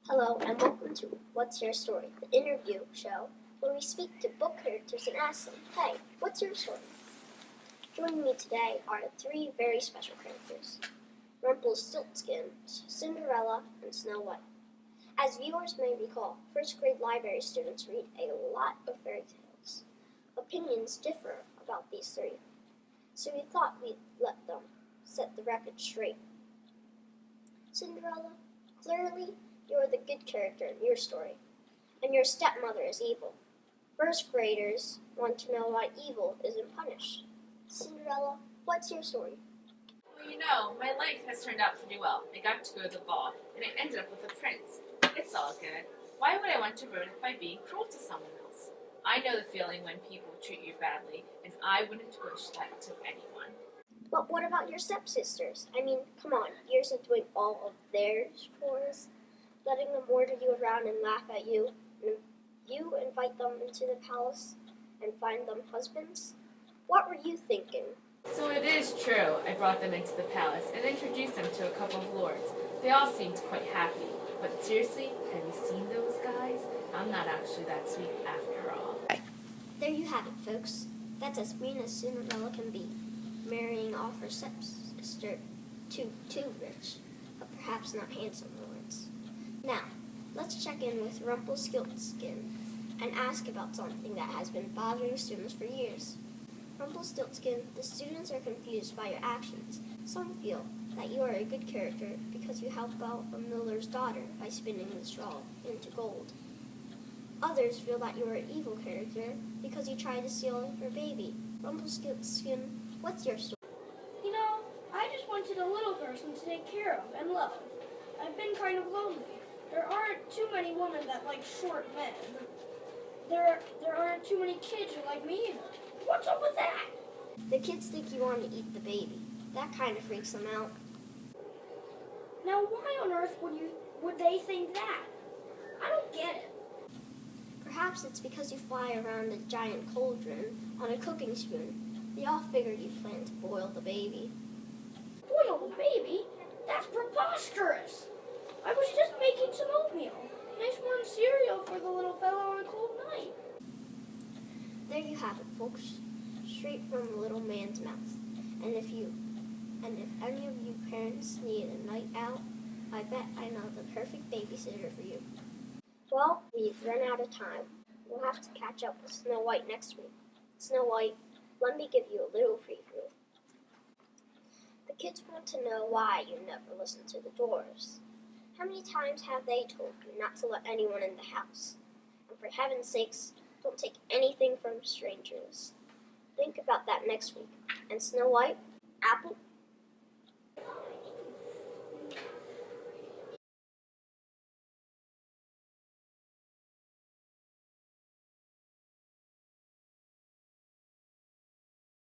Hello and welcome to What's Your Story, the interview show where we speak to book characters and ask them, hey, what's your story? Joining me today are three very special characters, Rumpelstiltskin, Cinderella, and Snow White. As viewers may recall, first grade library students read a lot of fairy tales. Opinions differ about these three, so we thought we'd let them set the record straight. Cinderella, clearly you're the good character in your story, and your stepmother is evil. First graders want to know why evil isn't punished. Cinderella, what's your story? Well, my life has turned out pretty well. I got to go to the ball, and I ended up with a prince. It's all good. Why would I want to ruin it by being cruel to someone else? I know the feeling when people treat you badly, and I wouldn't wish that to anyone. But what about your stepsisters? I mean, come on, years of doing all of their chores, letting them order you around and laugh at you, and you invite them into the palace and find them husbands? What were you thinking? So it is true. I brought them into the palace and introduced them to a couple of lords. They all seemed quite happy. But seriously, have you seen those guys? I'm not actually that sweet after all. There you have it, folks. That's as mean as Cinderella can be, marrying off her stepsister to two rich, but perhaps not handsome lords. Now, let's check in with Rumpelstiltskin and ask about something that has been bothering students for years. Rumpelstiltskin, the students are confused by your actions. Some feel that you are a good character because you help out a miller's daughter by spinning the straw into gold. Others feel that you are an evil character because you try to steal her baby. Rumpelstiltskin, what's your story? I just wanted a little person to take care of and love. I've been kind of lonely. There aren't too many women that like short men. There aren't too many kids who like me either. What's up with that? The kids think you want to eat the baby. That kind of freaks them out. Now why on earth would they think that? I don't get it. Perhaps it's because you fly around a giant cauldron on a cooking spoon. They all figured you planned to boil the baby. Boil the baby? That's preposterous. I was just making some oatmeal. Nice warm cereal for the little fellow on a cold night. There you have it, folks. Straight from the little man's mouth. And if any of you parents need a night out, I bet I know the perfect babysitter for you. Well, we've run out of time. We'll have to catch up with Snow White next week. Snow White, let me give you a little preview. The kids want to know why you never listen to the dwarves. How many times have they told you not to let anyone in the house? And for heaven's sakes, don't take anything from strangers. Think about that next week. And Snow White, Apple,